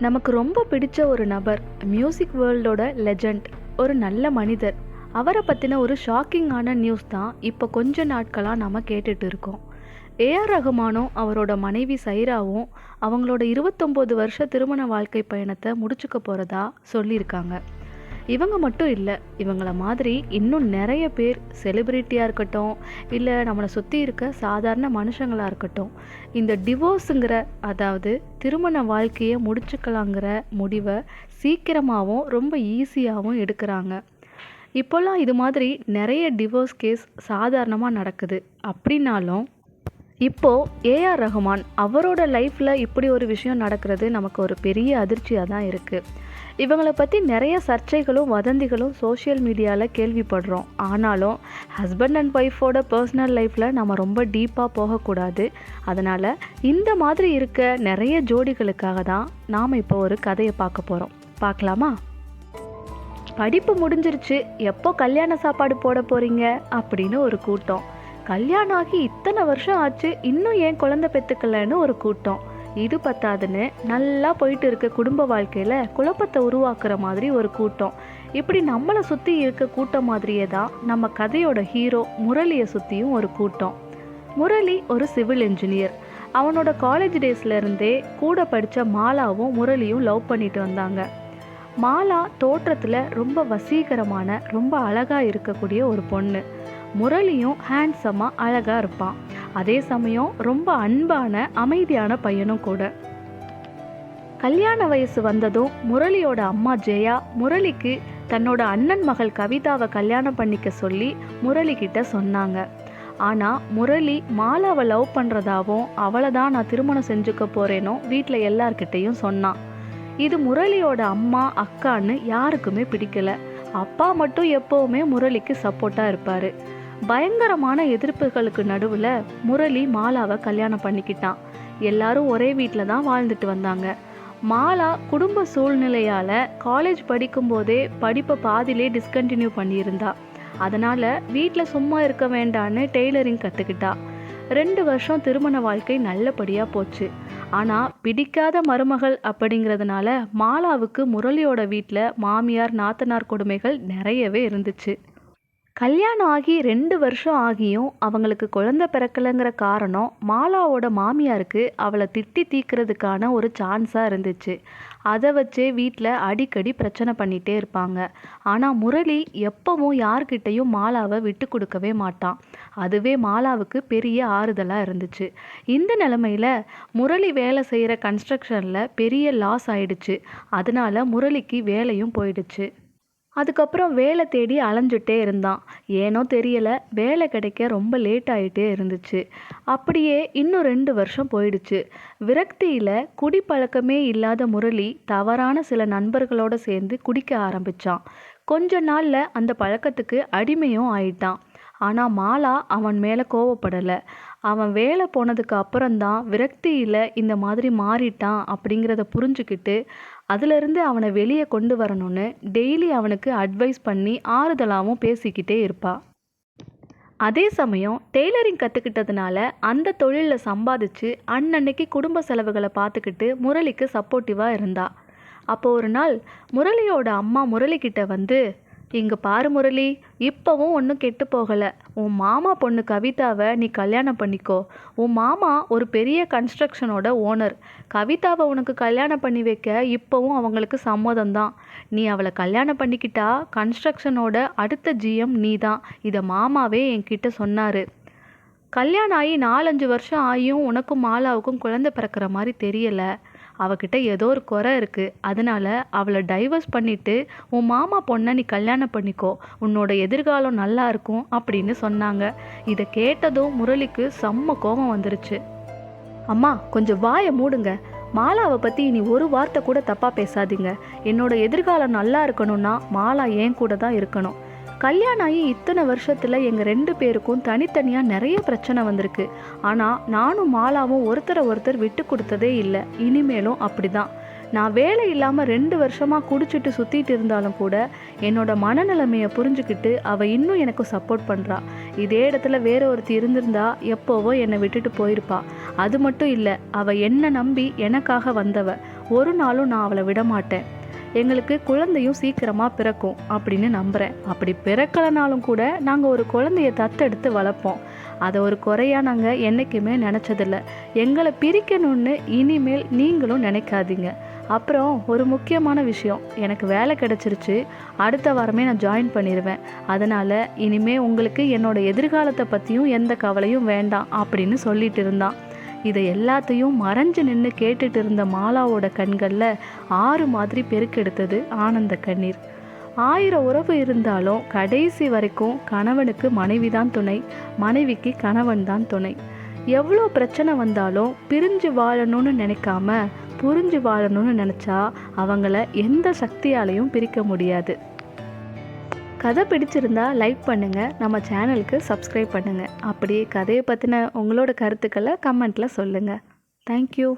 நமக்கு ரொம்ப பிடிச்ச ஒரு நபர், மியூசிக் வேர்ல்டோட லெஜண்ட், ஒரு நல்ல மனிதர். அவரை பற்றின ஒரு ஷாக்கிங்கான நியூஸ் தான் இப்போ கொஞ்ச நாட்களாக நாம் கேட்டுட்டு இருக்கோம். ஏஆர் ரஹ்மானும் அவரோட மனைவி சைராவும் அவங்களோட 29 வருஷ திருமண வாழ்க்கை பயணத்தை முடிச்சுக்க போகிறதா சொல்லியிருக்காங்க. இவங்க மட்டும் இல்லை, இவங்கள மாதிரி இன்னும் நிறைய பேர், செலிப்ரிட்டியாக இருக்கட்டும், இல்லை நம்மளை சுற்றி இருக்க சாதாரண மனுஷங்களாக இருக்கட்டும், இந்த டிவோர்ஸுங்கிற, அதாவது திருமண வாழ்க்கையை முடிச்சுக்கலாங்கிற முடிவை சீக்கிரமாகவும் ரொம்ப ஈஸியாகவும் எடுக்கிறாங்க. இப்போல்லாம் இது மாதிரி நிறைய டிவோர்ஸ் கேஸ் சாதாரணமாக நடக்குது. அப்படின்னாலும் இப்போது ஏஆர் ரஹ்மான் அவரோட லைஃப்பில் இப்படி ஒரு விஷயம் நடக்கிறது நமக்கு ஒரு பெரிய அதிர்ச்சியாக தான் இருக்குது. இவங்களை பற்றி நிறைய சர்ச்சைகளும் வதந்திகளும் சோஷியல் மீடியாவில் கேள்விப்படுறோம். ஆனாலும் ஹஸ்பண்ட் அண்ட் ஒய்ஃபோட பர்சனல் லைஃப்பில் நம்ம ரொம்ப டீப்பாக போகக்கூடாது. அதனால் இந்த மாதிரி இருக்க நிறைய ஜோடிகளுக்காக தான் நாம் இப்போ ஒரு கதையை பார்க்க போகிறோம். பார்க்கலாமா? படிப்பு முடிஞ்சிருச்சு, எப்போ கல்யாண சாப்பாடு போட போகிறீங்க அப்படின்னு ஒரு கூட்டம். கல்யாணம் ஆகி இத்தனை வருஷம் ஆச்சு, இன்னும் ஏன் குழந்தை பெற்றுக்கலன்னு ஒரு கூட்டம். இது பத்தாதுன்னு நல்லா போயிட்டு இருக்க குடும்ப வாழ்க்கையில் குழப்பத்தை உருவாக்குற மாதிரி ஒரு கூட்டம். இப்படி நம்மளை சுற்றி இருக்க கூட்டம் மாதிரியே தான் நம்ம கதையோட ஹீரோ முரளியை சுற்றியும் ஒரு கூட்டம். முரளி ஒரு சிவில் இன்ஜினியர். அவனோட காலேஜ் டேஸ்லேருந்தே கூட படித்த மாலாவும் முரளியும் லவ் பண்ணிட்டு வந்தாங்க. மாலா தோற்றத்தில் ரொம்ப வசீகரமான, ரொம்ப அழகாக இருக்கக்கூடிய ஒரு பொண்ணு. முரளியும் ஹேண்ட்ஸமாக அழகாக இருப்பான். அதே சமயம் ரொம்ப அன்பான, அமைதியான பையனும் கூட. கல்யாண வயசு வந்ததும் முரளியோட அம்மா ஜெயா முரளிக்கு தன்னோட அண்ணன் மகள் கவிதாவை கல்யாணம் பண்ணிக்க சொல்லி முரளிக்கிட்ட சொன்னாங்க. ஆனால் முரளி மாலாவை லவ் பண்ணுறதாவும் அவளை தான் நான் திருமணம் செஞ்சுக்க போகிறேனோ வீட்டில் எல்லார்கிட்டையும் சொன்னான். இது முரளியோட அம்மா, அக்கான்னு யாருக்குமே பிடிக்கல. அப்பா மட்டும் எப்போவுமே முரளிக்கு சப்போர்ட்டாக இருப்பார். பயங்கரமான எதிர்ப்புகளுக்கு நடுவில் முரளி மாலாவை கல்யாணம் பண்ணிக்கிட்டான். எல்லாரும் ஒரே வீட்டில் தான் வாழ்ந்துட்டு வந்தாங்க. மாலா குடும்ப சூழ்நிலையால் காலேஜ் படிக்கும்போதே படிப்பை பாதியிலே டிஸ்கண்டினியூ பண்ணியிருந்தா. அதனால் வீட்டில் சும்மா இருக்க வேண்டான்னு டெய்லரிங் கற்றுக்கிட்டா. 2 வருஷம் திருமண வாழ்க்கை நல்லபடியாக போச்சு. ஆனால் பிடிக்காத மருமகள் அப்படிங்கிறதுனால மாலாவுக்கு முரளியோட வீட்டில் மாமியார், நாத்தனார் கொடுமைகள் நிறையவே இருந்துச்சு. கல்யாணம் ஆகி 2 வருஷம் ஆகியும் அவங்களுக்கு குழந்தை பிறக்கலைங்கிற காரணம் மாலாவோட மாமியாருக்கு அவளை திட்டி தீர்க்கிறதுக்கான ஒரு சான்ஸாக இருந்துச்சு. அதை வச்சே வீட்டில் அடிக்கடி பிரச்சனை பண்ணிகிட்டே இருப்பாங்க. ஆனால் முரளி எப்பவும் யார்கிட்டையும் மாலாவை விட்டு கொடுக்கவே மாட்டான். அதுவே மாலாவுக்கு பெரிய ஆறுதலாக இருந்துச்சு. இந்த நிலமையில் முரளி வேலை செய்கிற கன்ஸ்ட்ரக்ஷனில் பெரிய லாஸ் ஆயிடுச்சு. அதனால முரளிக்கு வேலையும் போயிடுச்சு. அதுக்கப்புறம் வேலை தேடி அலைஞ்சிட்டே இருந்தான். ஏனோ தெரியலை, வேலை கிடைக்க ரொம்ப லேட் ஆகிட்டே இருந்துச்சு. அப்படியே இன்னும் 2 வருஷம் போயிடுச்சு. விரக்தியில் குடிப்பழக்கமே இல்லாத முரளி தவறான சில நண்பர்களோடு சேர்ந்து குடிக்க ஆரம்பித்தான். கொஞ்ச நாளில் அந்த பழக்கத்துக்கு அடிமையும் ஆயிட்டான். ஆனால் மாலா அவன் மேலே கோவப்படலை. அவன் வேலை போனதுக்கு அப்புறம்தான் விரக்தியில் இந்த மாதிரி மாறிட்டான் அப்படிங்கிறத புரிஞ்சுக்கிட்டு அதிலிருந்து அவனை வெளியே கொண்டு வரணும்னு டெய்லி அவனுக்கு அட்வைஸ் பண்ணி ஆறுதலாகவும் பேசிக்கிட்டே இருப்பா. அதே சமயம் டெய்லரிங் கற்றுக்கிட்டதுனால அந்த தொழிலில் சம்பாதிச்சு அன்னன்னைக்கு குடும்ப செலவுகளை பார்த்துக்கிட்டு முரளிக்கு சப்போர்ட்டிவாக இருந்தா. அப்போ ஒரு நாள் முரளியோட அம்மா முரளிக்கிட்ட வந்து, இங்கே பாரு முரளி, இப்போவும் ஒன்றும் கெட்டு போகலை. உன் மாமா பொண்ணு கவிதாவை நீ கல்யாணம் பண்ணிக்கோ. உன் மாமா ஒரு பெரிய கன்ஸ்ட்ரக்ஷனோட ஓனர். கவிதாவை உனக்கு கல்யாணம் பண்ணி வைக்க இப்போவும் அவங்களுக்கு சம்மதம்தான். நீ அவளை கல்யாணம் பண்ணிக்கிட்டா கன்ஸ்ட்ரக்ஷனோட அடுத்த ஜிஎம் நீ தான். இதை மாமாவே என்கிட்ட சொன்னார். கல்யாணம் ஆகி 4-5 வருஷம் ஆகியும் உனக்கும் மாலாவுக்கும் குழந்தை பிறக்கிற மாதிரி தெரியலை. அவகிட்ட ஏதோ ஒரு குறை இருக்குது. அதனால அவளை டைவர்ஸ் பண்ணிவிட்டு உன் மாமா பொண்ணை நீ கல்யாணம் பண்ணிக்கோ. உன்னோட எதிர்காலம் நல்லா இருக்கும் அப்படின்னு சொன்னாங்க. இதை கேட்டதும் முரளிக்கு செம்ம கோபம் வந்துருச்சு. அம்மா, கொஞ்சம் வாயை மூடுங்க. மாலாவை பற்றி இனி ஒரு வார்த்தை கூட தப்பாக பேசாதீங்க. என்னோட எதிர்காலம் நல்லா இருக்கணும்னா மாலா என் கூட தான் இருக்கணும். கல்யாணம் ஆகி இத்தனை வருஷத்தில் எங்கள் 2 பேருக்கும் தனித்தனியாக நிறைய பிரச்சனை வந்திருக்கு. ஆனால் நானும் மாலாவும் ஒருத்தரை ஒருத்தர் விட்டு கொடுத்ததே இல்லை. இனிமேலும் அப்படி தான். நான் வேலை இல்லாமல் 2 வருஷமாக குடிச்சிட்டு சுற்றிட்டு இருந்தாலும் கூட என்னோட மனநிலைமையை புரிஞ்சுக்கிட்டு அவள் இன்னும் எனக்கு சப்போர்ட் பண்ணுறா. இதே இடத்துல வேற ஒருத்தி இருந்திருந்தா எப்போவோ என்னை விட்டுட்டு போயிருப்பா. அது மட்டும் இல்லை, அவள் என்னை நம்பி எனக்காக வந்தவ. ஒரு நாளும் நான் அவளை விட மாட்டேன். எங்களுக்கு குழந்தையும் சீக்கிரமாக பிறக்கும் அப்படின்னு நம்புகிறேன். அப்படி பிறக்கலைனாலும் கூட நாங்கள் ஒரு குழந்தைய தத்தெடுத்து வளர்ப்போம். அதை ஒரு குறையாக நாங்கள் என்றைக்குமே நினச்சதில்ல. எங்களை பிரிக்கணும்னு இனிமேல் நீங்களும் நினைக்காதீங்க. அப்புறம் ஒரு முக்கியமான விஷயம், எனக்கு வேலை கிடச்சிருச்சு. அடுத்த வாரமே நான் ஜாயின் பண்ணிடுவேன். அதனால் இனிமேல் உங்களுக்கு என்னோடய எதிர்காலத்தை பற்றியும் எந்த கவலையும் வேண்டாம் அப்படின்னு சொல்லிட்டு இருந்தான். இதை எல்லாத்தையும் மறைஞ்சு நின்று கேட்டுட்டு இருந்த மாலாவோட கண்களில் ஆறு மாதிரி பெருக்கெடுத்தது ஆனந்த கண்ணீர். 1000 உறவு இருந்தாலும் கடைசி வரைக்கும் கணவனுக்கு மனைவி தான் துணை, மனைவிக்கு கணவன் தான் துணை. எவ்வளோ பிரச்சனை வந்தாலும் பிரிஞ்சு வாழணும்னு நினைக்காம புரிஞ்சு வாழணும்னு நினச்சா அவங்கள எந்த சக்தியாலையும் பிரிக்க முடியாது. கதை பிடிச்சிருந்தா லைக் பண்ணுங்கள், நம்ம சேனலுக்கு சப்ஸ்கிரைப் பண்ணுங்கள். அப்படியே கதையை பற்றின உங்களோட கருத்துக்களை கமெண்ட்டில் சொல்லுங்கள். தேங்க்யூ.